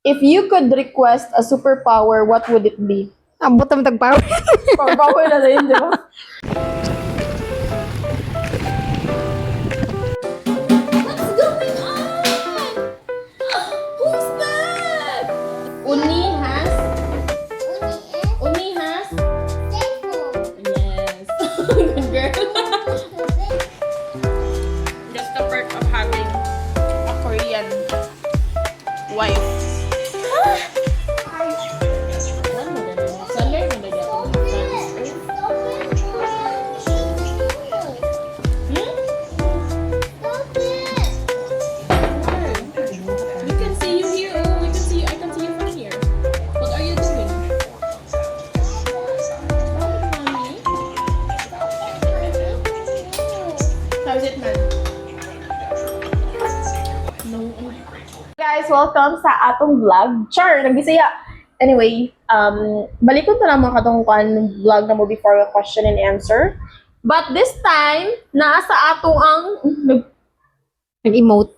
If you could request a superpower, what would it be? Ambot ang tagpower. Power na rin, di ba? What's going on? Who's that? Uni has? Yes. Good girl. That's the perk of having a Korean wife. We can see you here. We can see you. I can see you from here. What are you doing? Mommy? How's it, man? No. Guys, welcome sa atong vlog. Char, nagbisaya. Anyway, balik ko na naman katong vlog na mo before yung question and answer. But this time, nasa ato ang Nag-emote.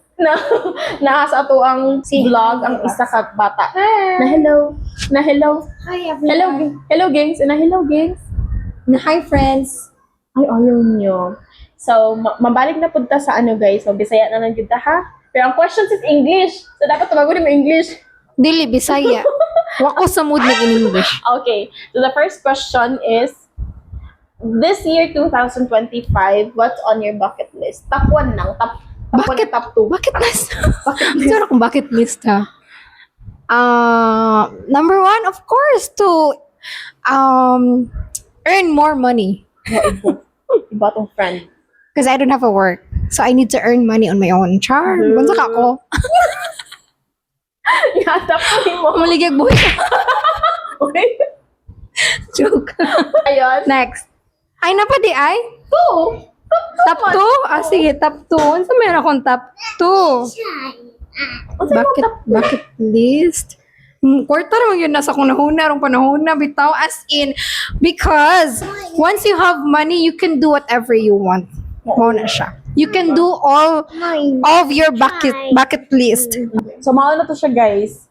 nasa ato ang vlog ang isa ka bata. Na hello. Hi, Hello gangs. Na hello gangs. Hi, friends. Ay, ayaw nyo. So, mabalik na punta sa ano guys. So, Bisaya na lang yun ha. Pero ang questions is English. So, dapat tumagunin mo English. Dili, Bisaya. Wako sa mood na in English. Okay. So, the first question is, this year 2025, what's on your bucket list? Top 1 lang. Top 1 top 2. Bucket list. Bucket list. Siguro kung bucket list ha. Number 1, of course, to earn more money. Iba tong friend. Because I don't have a work. So I need to earn money on my own. Char, bunsa ka ako. Yata po mo. Maligag buhay ka. Okay. Joke. Ayun. Next. Ay, napadi ay? 2. Top 2? Sige, top 2. Ano sa meron akong top 2? Bucket list? Kwarta naman yun nasa kung nahuna, rong panahon na, bitaw. As in, because once you have money, you can do whatever you want. Mo na siya. You can do all of your bucket list. So, mauna to siya, guys.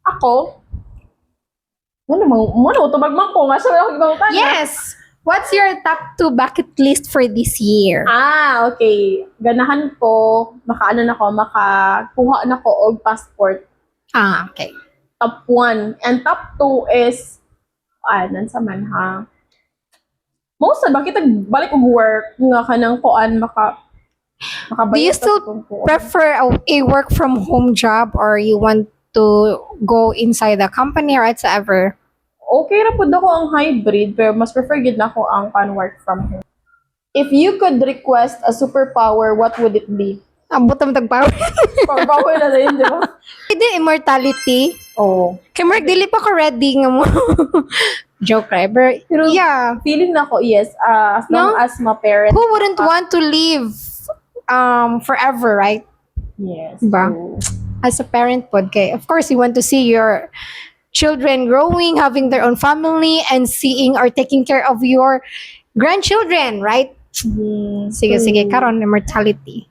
Ako, ano, tumagmang ko nga siya ako ibang tanya. Yes! What's your top 2 bucket list for this year? Okay. Ganahan ko, makakuha na ko og passport. Okay. Top 1. And top 2 is, nansa man ha. Most bakit balik og work nga kanang kuan Do you still prefer a work from home job or you want to go inside the company or whatsoever? Okay ra pud ako ang hybrid pero mas prefer gid nako ang work from home. If you could request a superpower, what would it be? Ambot ang tagpower. Power na rin, di ba? Hindi, immortality. Oh. Kay Mark, dili pa ko ready nga mo. Joke, right? Pero, yeah. Feeling na ko, yes. As long as my parents... Who wouldn't want to live forever, right? Yes. Diba? So, As a parent pod, kay, of course, you want to see your children growing, having their own family, and seeing or taking care of your grandchildren, right? Sige, karon immortality.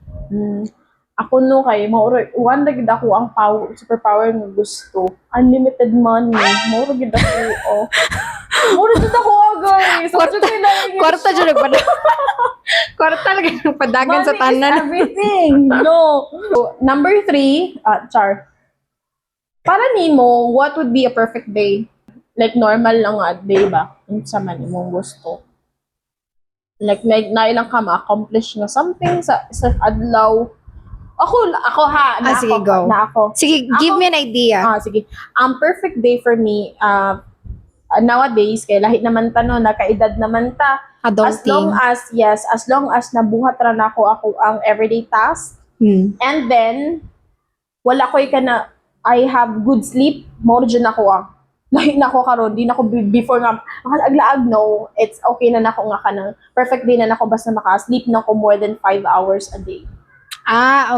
Ako no kay one gid ako ang superpower nga gusto. Unlimited money. Mauro gid ako. Mauro gid ako guys. Kwarta dyan nagpadagan. Kwarta lagi nagpadagan sa tanan. Money is everything. No. So, number 3, Char. Para nimo, what would be a perfect day? Like normal lang nga day ba? Unsa man imong gusto? Like nailang ka ma-accomplish nga something sa adlaw. Ako ha. Sige, go. Sige, give me an idea. Sige. Ang perfect day for me, nowadays, kay lahit naman ta no, nakaedad naman ta. Adulting. As long as nabuhat ra nako ako ang everyday task. And then, wala ko I have good sleep, more dyan ako Dahil nako karon, di nako before nga aglaag no, it's okay na nako nga kanang perfect day na nako basta maka-sleep nako more than 5 hours a day.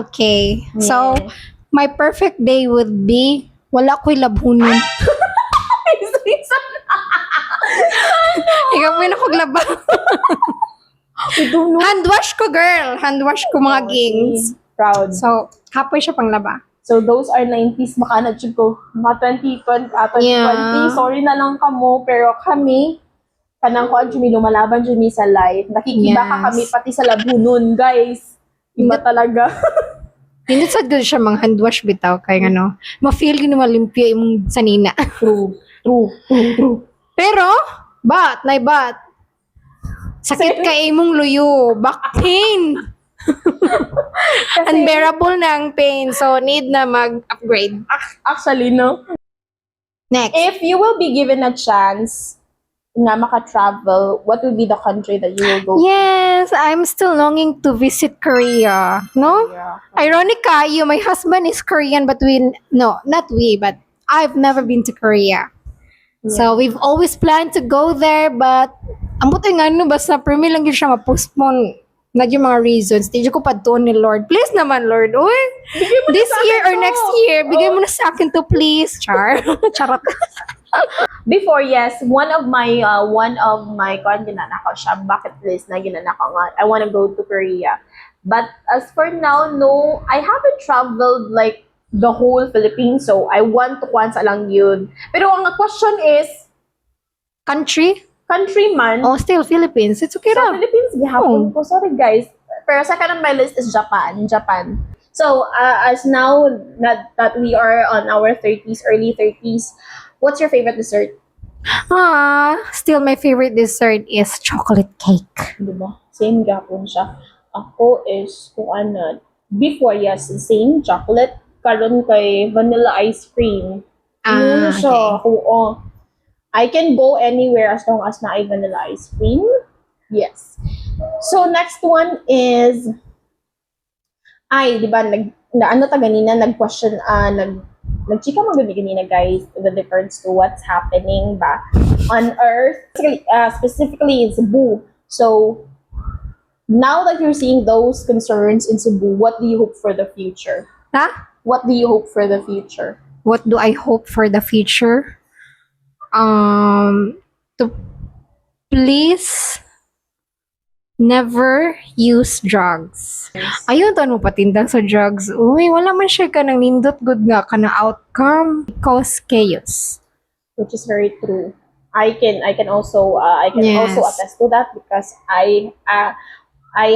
Okay. Yes. So, my perfect day would be wala ko'y labhunon. Ikaw mo na kong laba. Hand wash ko, girl. Hand wash ko mga gings. Proud. So, kapoy siya pang laba. So those are 90s baka na jud ko mga 2020 Yeah. sorry na lang kamo pero kami kanang kuan jud mi lumalaban jud mi sa life. Nakikibaka Yes. kami pati sa labunon, guys. Iba talaga. Hindi sad gud siya mang hand wash bitaw kay ano, ma-feel gyud na malimpyo imong sanina. True. Pero but sakit kay imong luyo, back pain. Kasi Unbearable na ang pain, so need na mag-upgrade. actually no, Next. if you will be given a chance na maka-travel, what will be the country that you will go Yes, I'm still longing to visit Korea. No? Yeah. Ironic kayo, my husband is Korean, but but I've never been to Korea. So we've always planned to go there, but ang buti nga no, basta permi lang yun siya ma-postpone na yung mga reasons. Di ko pa doon ni Lord. Please naman, Lord. Uy, this sa year akin or to. next year, bigay mo na sa akin to, please. Charot. Before, yes, one of my kuan ginanakaw siya bucket list na ginanakaw nga. I want to go to Korea. But as for now, no, I haven't traveled like the whole Philippines, so I want to kuan sa lang yun. Pero ang question is, Country? country man, Oh, still Philippines. It's okay sa lang. Philippines, gihapon ko. Sorry guys. Pero second on my list is Japan. So, as now that we are on our 30s, early 30s, what's your favorite dessert? Still my favorite dessert is chocolate cake. Diba? Same gapon siya. Ako is, kung ano, before, yes, same chocolate. Karon kay vanilla ice cream. Ano siya? Okay. Oo. I can go anywhere as long as na ay vanilla ice cream. Yes. So, next one is, di ba, nag-question, nag-chika maganda ganina, guys, the difference to what's happening ba on Earth, specifically in Cebu. So, now that you're seeing those concerns in Cebu, what do you hope for the future? Ha? What do you hope for the future? What do I hope for the future? To please never use drugs. Ayun to ano patindang sa drugs. Uy, wala man siya ka nang nindot good nga ka na outcome. Cause chaos. Which is very true. I can also Yes. also attest to that because I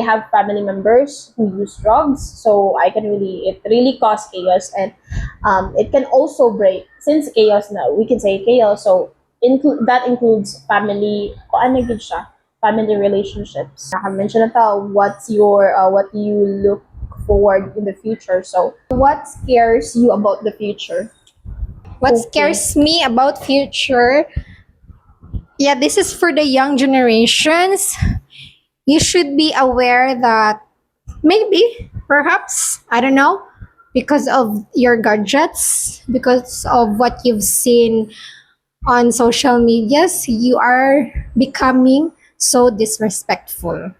have family members who use drugs, so it really cause chaos, and it can also break, since chaos now we can say chaos, so that includes family, family relationships. Naka-mention na to, what do you look forward in the future? So what scares you about the future? What Okay. scares me about future? Yeah, this is for the young generations. You should be aware that maybe, perhaps, I don't know, because of your gadgets, because of what you've seen on social medias, you are becoming so disrespectful.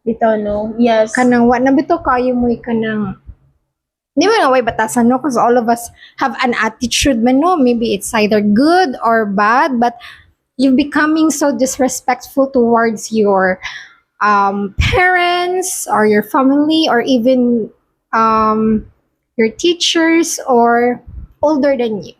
Bitaw, no? Yes. Kanang wa na bito kayo mo kanang di ba nga way batasan no, because all of us have an attitude man no, maybe it's either good or bad, but you're becoming so disrespectful towards your parents or your family or even your teachers or older than you.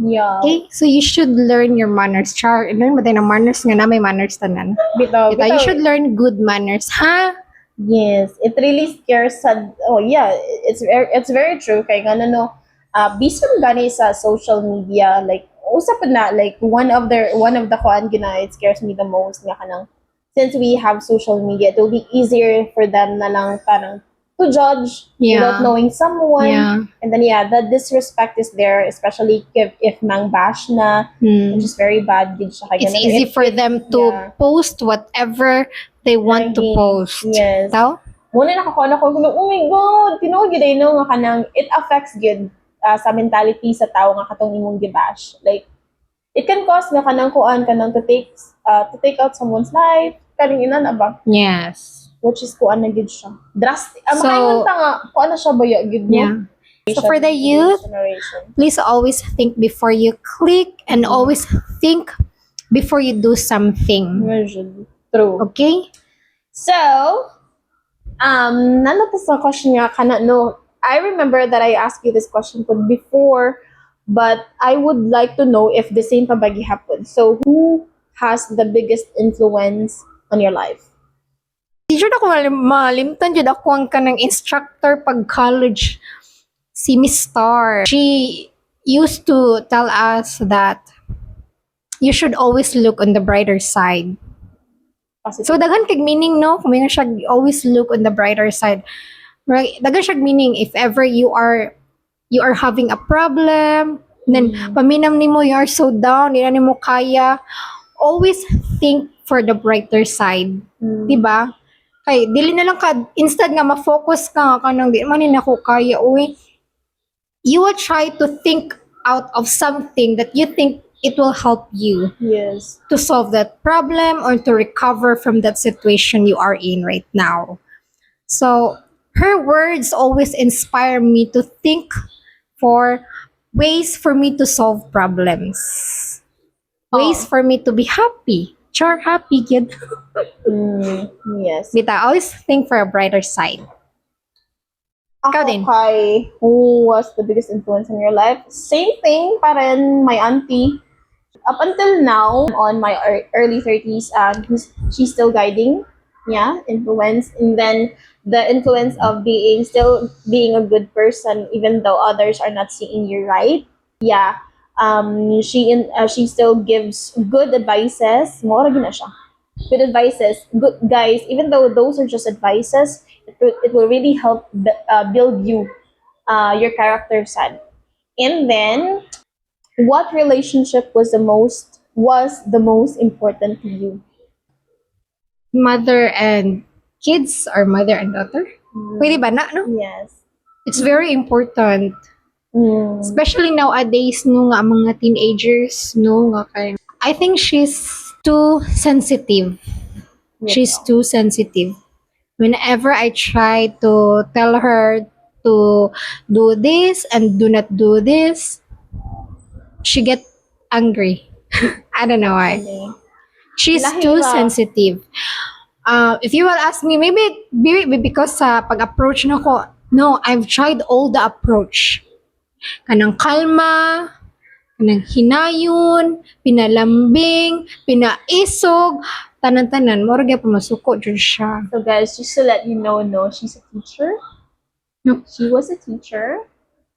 Yeah. Okay, so you should learn your manners. Learn mo tayo ng manners nga na may manners tanan. Bitaw, You should learn good manners, ha? Yes, it really scares sad. Oh yeah, it's very true kay ngano no. Bisan gani sa social media, like usap na, like one of the kuan gina, it scares me the most nga kanang, since we have social media, it will be easier for them na lang parang to judge without knowing someone. Yeah. And then the disrespect is there, especially if mang bash na, which is very bad gid siya. Kaya It's ganun. easy for them to yeah. post whatever they want to Lagi. post. Yes. Tao? Muna nakakona ko, oh my God, tinuod yun ay no, nga kanang, it affects good sa mentality sa tao nga katong imong gibash. Like, it can cause nga kanang kuan, kanang to take out someone's life, kaning ina na ba? Yes. Which is kuan na gid siya. Drastic. So, Makaingon ta nga, kuan na siya baya gid no? Yeah. So for the youth, Generation. please always think before you click and always think before you do something. Usually. True. Okay? So, nanoto sa question nga kana no, I remember that I asked you this question before, but I would like to know if the same pabagi happened. So, who has the biggest influence on your life? Di jud ako malimtan jud ako ang kanang instructor pag college, si Miss Star. She used to tell us that you should always look on the brighter side. Positive. So daghan kag meaning no, kung may siya always look on the brighter side. Right? Daghan siya meaning if ever you are having a problem, then paminam nimo you are so down, di na nimo kaya, always think for the brighter side. Di ba? Kay dili na lang ka instead nga ma-focus ka kanang di man ni nako kaya uy. You will try to think out of something that you think it will help you Yes. to solve that problem or to recover from that situation you are in right now. So her words always inspire me to think for ways for me to solve problems. Ways for me to be happy. Char happy kid. Yes. But I always think for a brighter side. Ikaw din. Okay. Who was the biggest influence in your life? Same thing, pa rin, my auntie. Up until now, on my early 30s, she's still guiding. Yeah, influence. And then the influence of still being a good person, even though others are not seeing you right. Yeah. She still gives good advices. Mora gina siya. Good advices. Good guys, even though those are just advices, it will really help build you, your character side. And then, what relationship was the most important to you? Mother and kids or mother and daughter? Pwede ba na, no? Yes. It's very important. Especially nowadays, no, nga mga teenagers, no, nga kay I think she's too sensitive. She's too sensitive. Whenever I try to tell her to do this and do not do this, she get angry. I don't know why. She's too Lahira. sensitive. If you will ask me, maybe because sa pag-approach na ko, no, I've tried all the approach. Kanang kalma, kanang hinayon, pinalambing, pinaisog, tanan-tanan, mo rin pumasuko dyan siya. So guys, just to let you know, no, she's a teacher. No. She was a teacher.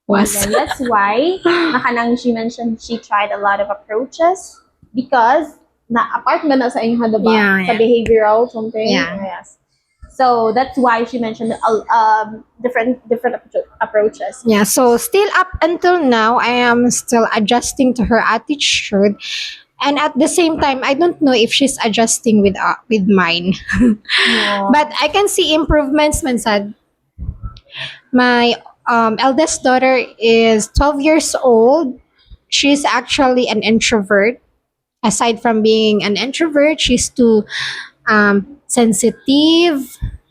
Was. And that's why, nakanang she mentioned she tried a lot of approaches because apart na sa inyo, diba? Yeah, Sa yeah. behavioral something. Yeah. Yes. So that's why she mentioned different approaches. Yeah, so still up until now, I am still adjusting to her attitude. And at the same time, I don't know if she's adjusting with mine. Yeah. But I can see improvements, man said. My eldest daughter is 12 years old. She's actually an introvert. Aside from being an introvert, she's too sensitive.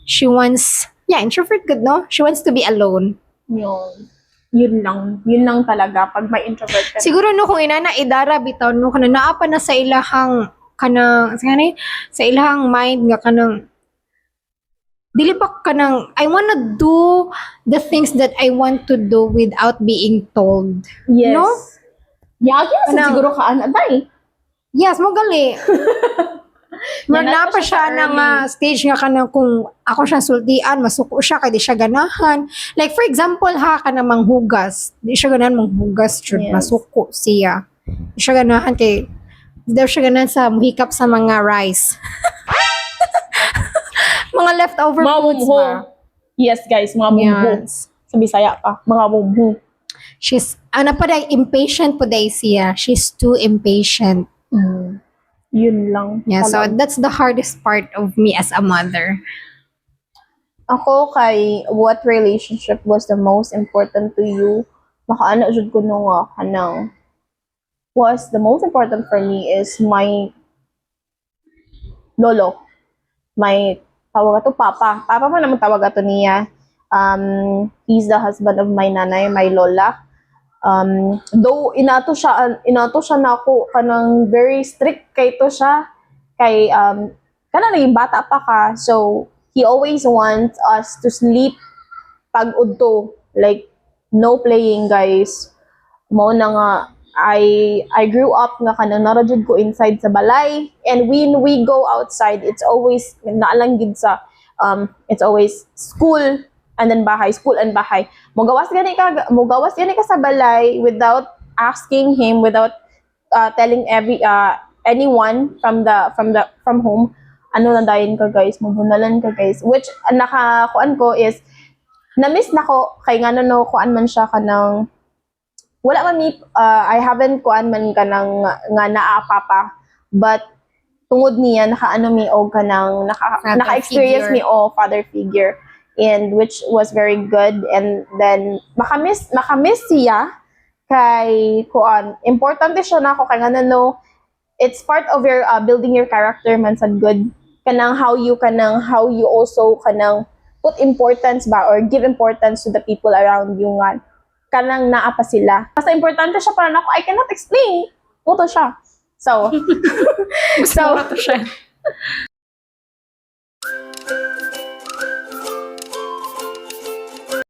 She wants, introvert good, no? She wants to be alone. Yun lang talaga pag may introvert ka. Siguro no kung inana idara bitaw no kana naa pa na sa ilahang kanang sa ilahang mind nga kanang dili pa kanang I wanna do the things that I want to do without being told. Yes. No? Yagi na Kanang- siguro ka anay. Yes, mo gali. Yan, Na pa siya early. ng stage nga kanang kung ako siya sultian, masuko siya kay di siya ganahan. Like for example ha kanang manghugas, di siya ganahan manghugas jud, Yes. masuko siya. Di siya ganahan kay di daw siya ganahan sa muhikap sa mga rice. Mga leftover Mga foods mumho. ba? Yes, guys, mga mumho. Yes. Sa Bisaya pa, mga mumho. She's ano pa day impatient po day siya. She's too impatient. Yun lang. Yeah, so Talaga. that's the hardest part of me as a mother. Ako kay what relationship was the most important to you? Makaano jud ko no nga kanang was the most important for me is my lolo. My tawag ato papa. Papa man naman tawag ato niya. He's the husband of my nanay, my lola. Though inato siya na ako kanang very strict kay to siya kay kana naging bata pa ka, so he always wants us to sleep pag udto like no playing, guys. Mao na nga I grew up nga kanang narajud ko inside sa balay, and when we go outside it's always naalang gid sa it's always school and then bahay, school and bahay. Mugawas gani ka sa balay without asking him, without telling anyone from home. Ano na dayon ka, guys, mabunalan ka, guys, which nakakuan ko is na-miss nako kay nga no kuan man siya kanang wala man mi I haven't kuan man kanang nga naa papa, but tungod niya nakaano mi og kanang naka-experience figure. mi o father figure, and which was very good. And then makamiss siya kay kuan importante siya nako kay nga no it's part of your building your character man sad good kanang how you also kanang put importance ba or give importance to the people around you nga kanang naa pa sila. Basta importante siya para nako, I cannot explain. Muto siya. So, So, to siya.